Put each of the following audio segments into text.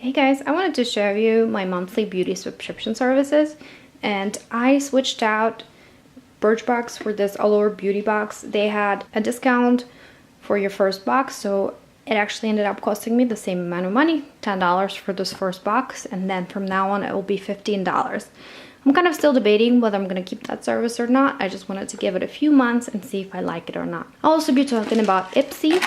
Hey guys, I wanted to show you my monthly beauty subscription services, and I switched out Birchbox for this Allure beauty box. They had a discount for your first box, so it actually ended up costing me the same amount of money, $10 for this first box, and then from now on it will be $15. I'm kind of still debating whether I'm going to keep that service or not. I just wanted to give it a few months and see if I like it or not. I'll also be talking about Ipsy,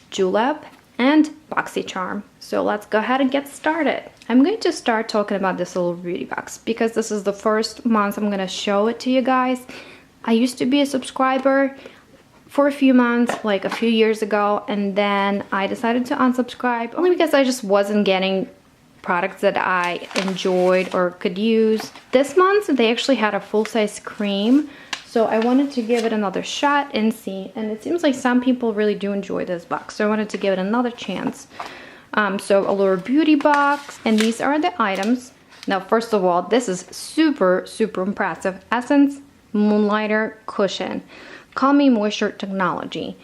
Julep, and Boxy Charm. So let's go ahead and get started. I'm going to start talking about this little beauty box because this is the first month I'm going to show it to you guys. I used to be a subscriber for a few months, like a few years ago, and then I decided to unsubscribe only because I just wasn't getting products that I enjoyed or could use. This month they actually had a full-size cream, so I wanted to give it another shot and see, and it seems like some people really do enjoy this box, so I wanted to give it another chance. So Allure beauty box, and these are the items. Now first of all, this is super impressive. Essence Moonlighter Cushion, Calming Moisture Technology.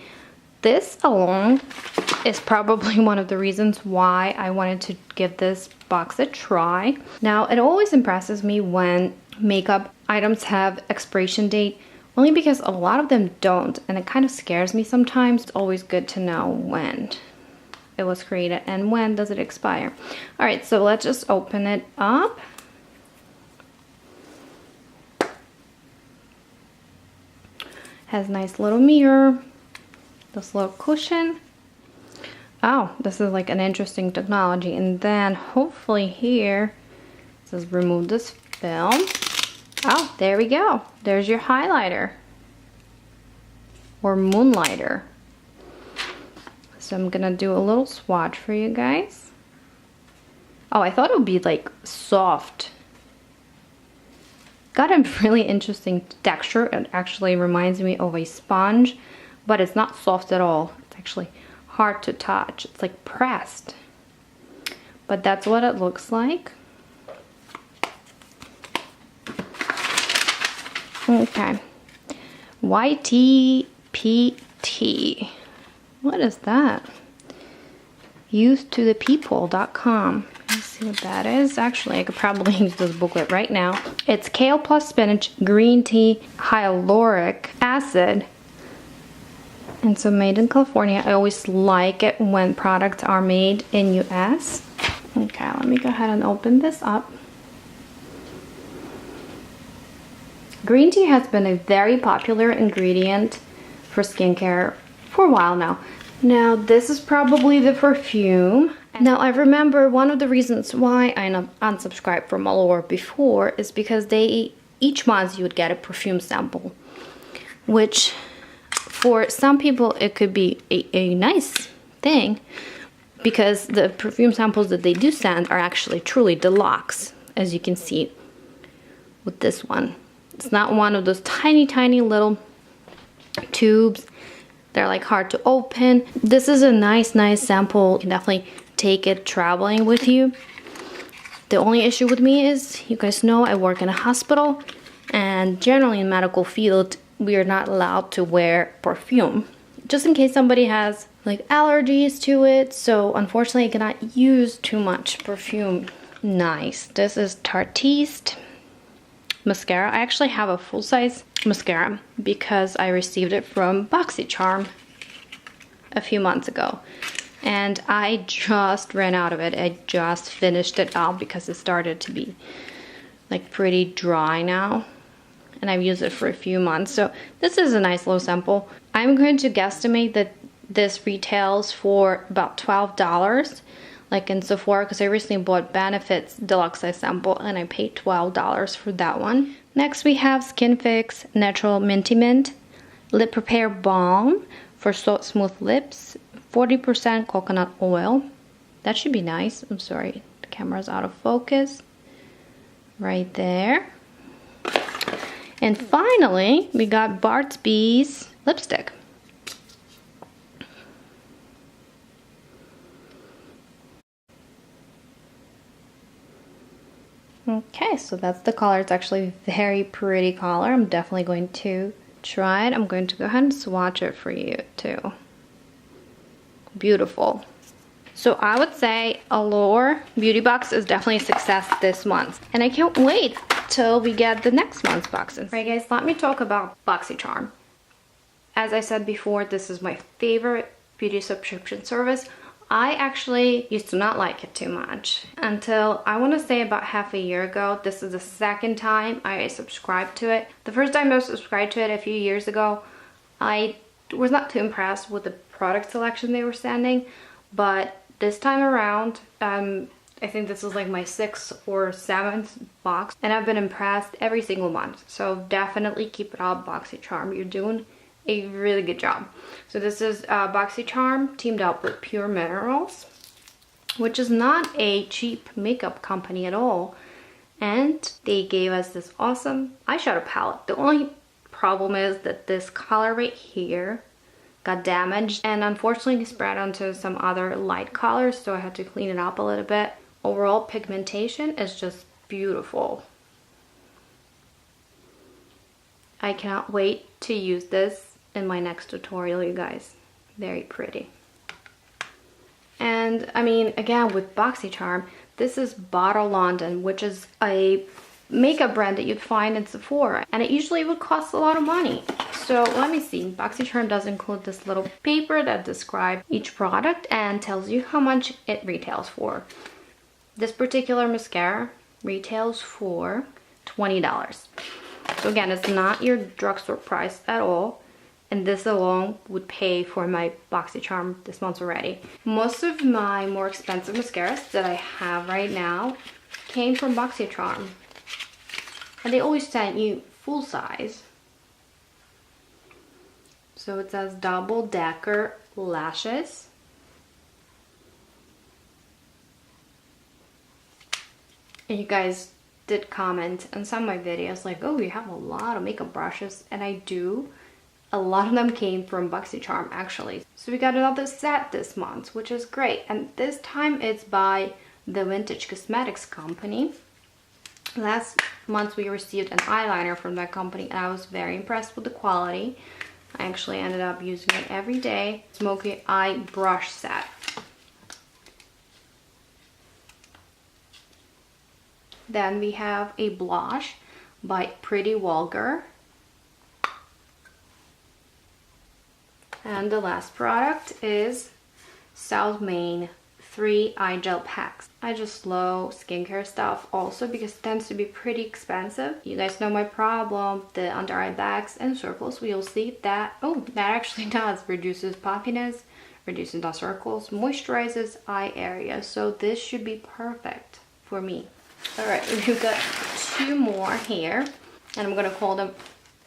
This alone is probably one of the reasons why I wanted to give this box a try. Now, it always impresses me when makeup items have expiration date, only because a lot of them don't, and it kind of scares me sometimes. It's always good to know when it was created and when does it expire. All right, so let's just open it up. Has a nice little mirror. This little cushion. Oh, this is like an interesting technology. And then hopefully here it says remove this film. Oh, there we go. There's your highlighter or moonlighter. So I'm gonna do a little swatch for you guys. Oh, I thought it would be like soft. Got a really interesting texture. It actually reminds me of a sponge, but it's not soft at all. It's actually hard to touch. It's like pressed. But that's what it looks like. Okay. YTPT. What is that? Youthtothepeople.com. Let's see what that is. Actually, I could probably use this booklet right now. It's kale plus spinach, green tea, hyaluronic acid. And so made in California. I always like it when products are made in US. Okay, let me go ahead and open this up. Green tea has been a very popular ingredient for skincare for a while now. Now this is probably the perfume. Now I remember one of the reasons why I unsubscribed from Allure before is because each month you would get a perfume sample, which for some people it could be a nice thing because the perfume samples that they do send are actually truly deluxe, as you can see with this one. It's not one of those tiny little tubes. They're like hard to open. This is a nice sample. You can definitely take it traveling with you. The only issue with me is, you guys know I work in a hospital, and generally in medical field we are not allowed to wear perfume, just in case somebody has like allergies to it. So unfortunately I cannot use too much perfume. Nice. This is Tartiste mascara. I actually have a full-size mascara because I received it from Boxy Charm a few months ago, and I just ran out of it. I just finished it out because it started to be like pretty dry now, and I've used it for a few months. So this is a nice little sample. I'm going to guesstimate that this retails for about $12, like in Sephora, because I recently bought Benefit's deluxe size sample and I paid $12 for that one. Next we have Skin Fix Natural Minty Mint Lip Repair Balm for soft smooth lips, 40% coconut oil. That should be nice. I'm sorry, the camera's out of focus. Right there. And finally, we got Burt's Bees lipstick. Okay, so that's the color. It's actually a very pretty color. I'm definitely going to try it. I'm going to go ahead and swatch it for you too. Beautiful. So I would say Allure Beauty Box is definitely a success this month. And I can't wait till we get the next month's boxes. Right guys, let me talk about Boxy Charm. As I said before, this is my favorite beauty subscription service. I actually used to not like it too much until I want to say about half a year ago. This is the second time I subscribed to it. The first time I subscribed to it a few years ago, I was not too impressed with the product selection they were sending, but this time around, I think this is like my 6th or 7th box, and I've been impressed every single month. So definitely keep it up, Boxy Charm. You're doing a really good job. So this is Boxy Charm teamed up with Pure Minerals, which is not a cheap makeup company at all. And they gave us this awesome eyeshadow palette. The only problem is that this color right here got damaged and unfortunately spread onto some other light colors, so I had to clean it up a little bit. Overall pigmentation is just beautiful. I cannot wait to use this in my next tutorial, you guys. Very pretty. And I mean, again, with Boxy Charm, this is Bottle London, which is a makeup brand that you'd find in Sephora, and it usually would cost a lot of money. So let me see. Boxy Charm does include this little paper that describes each product and tells you how much it retails for. This particular mascara retails for $20. So again, it's not your drugstore price at all. And this alone would pay for my Boxy Charm this month already. Most of my more expensive mascaras that I have right now came from Boxy Charm. And they always sent you full size. So it says double decker lashes. And you guys did comment on some of my videos like, oh, you have a lot of makeup brushes. And I do. A lot of them came from Boxy Charm actually. So we got another set this month, which is great. And this time it's by the Vintage Cosmetics company. Last month we received an eyeliner from that company and I was very impressed with the quality. I actually ended up using it every day. Smoky eye brush set. Then we have a blush by Pretty Vulgar. And the last product is South Main 3 eye gel packs. I just love skincare stuff also because it tends to be pretty expensive. You guys know my problem, the under eye bags and circles. We'll see that, oh, that actually does, reduces puffiness, reduces dark circles, moisturizes eye area. So this should be perfect for me. All right, we've got 2 more here and I'm gonna call them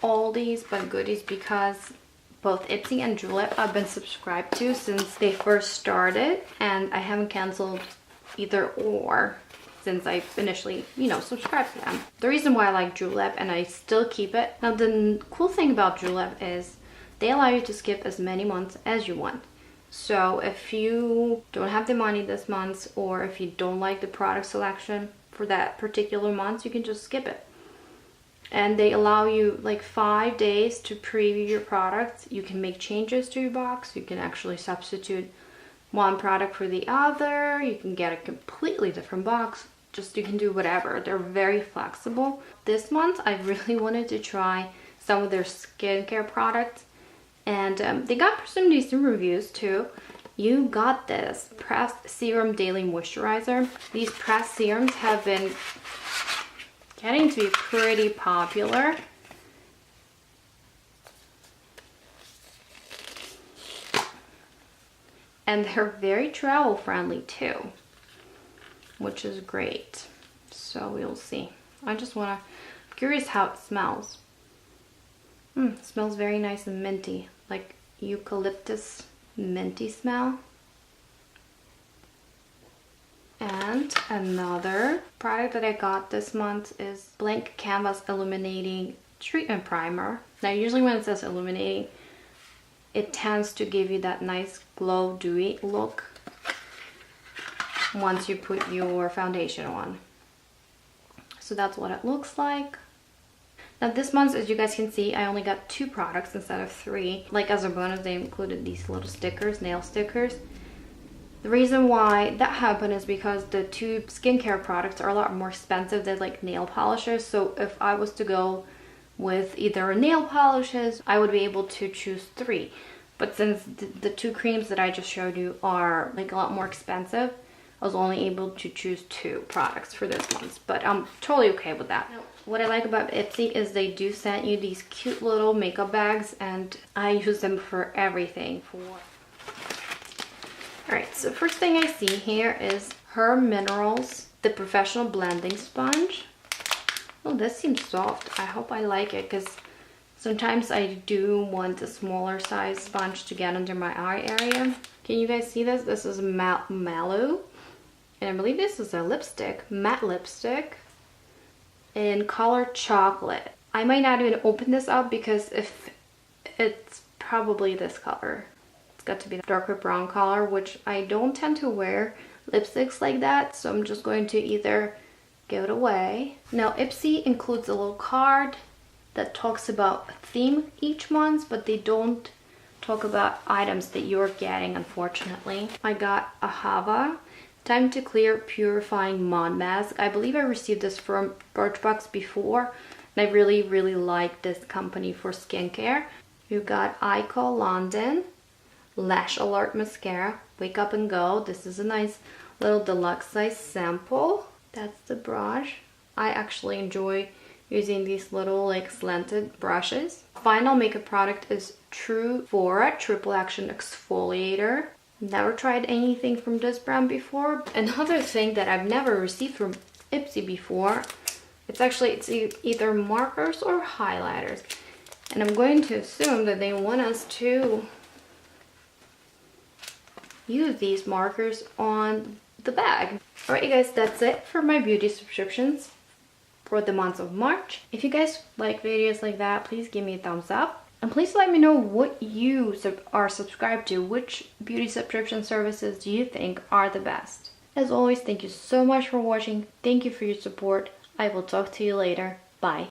oldies but goodies because both Ipsy and Julep I've been subscribed to since they first started, and I haven't canceled either or since I initially, subscribed to them. The reason why I like Julep and I still keep it. Now the cool thing about Julep is they allow you to skip as many months as you want. So if you don't have the money this month or if you don't like the product selection for that particular month, you can just skip it. And they allow you like 5 days to preview your products. You can make changes to your box. You can actually substitute one product for the other. You can get a completely different box. Just you can do whatever. They're very flexible. This month I really wanted to try some of their skincare products. And they got some decent reviews too. You got this pressed serum daily moisturizer. These pressed serums have been getting to be pretty popular. And they're very travel friendly too, which is great. So we'll see. I'm curious how it smells. It smells very nice and minty, like eucalyptus minty smell. And another product that I got this month is Blank Canvas Illuminating Treatment Primer. Now usually when it says illuminating, it tends to give you that nice glow dewy look once you put your foundation on. So that's what it looks like. Now this month, as you guys can see, I only got 2 products instead of 3. Like as a bonus, they included these little stickers, nail stickers. The reason why that happened is because the two skincare products are a lot more expensive than like nail polishes. So if I was to go with either nail polishes, I would be able to choose 3. But since the 2 creams that I just showed you are like a lot more expensive, I was only able to choose 2 products for this month. But I'm totally okay with that. What I like about Ipsy is they do send you these cute little makeup bags, and I use them for everything. Alright, so first thing I see here is Her Minerals, the Professional Blending Sponge. Oh, this seems soft. I hope I like it, because sometimes I do want a smaller size sponge to get under my eye area. Can you guys see this? This is Mallow. And I believe this is a lipstick, matte lipstick, in color chocolate. I might not even open this up because if it's probably this color. It's got to be the darker brown color, which I don't tend to wear lipsticks like that, so I'm just going to either give it away. Now Ipsy includes a little card that talks about a theme each month, but they don't talk about items that you're getting, unfortunately. I got a Hava Time to Clear Purifying Mod Mask. I believe I received this from Birchbox before, and I really like this company for skincare. You got Ico London Lash Alert Mascara, Wake Up and Go. This is a nice little deluxe size sample. That's the brush. I actually enjoy using these little like slanted brushes. Final makeup product is True Fora Triple Action Exfoliator. Never tried anything from this brand before. Another thing that I've never received from Ipsy before, it's either markers or highlighters. And I'm going to assume that they want us to use these markers on the bag. Alright you guys, that's it for my beauty subscriptions for the month of March. If you guys like videos like that, please give me a thumbs up. And please let me know what you are subscribed to. Which beauty subscription services do you think are the best? As always, thank you so much for watching. Thank you for your support. I will talk to you later. Bye.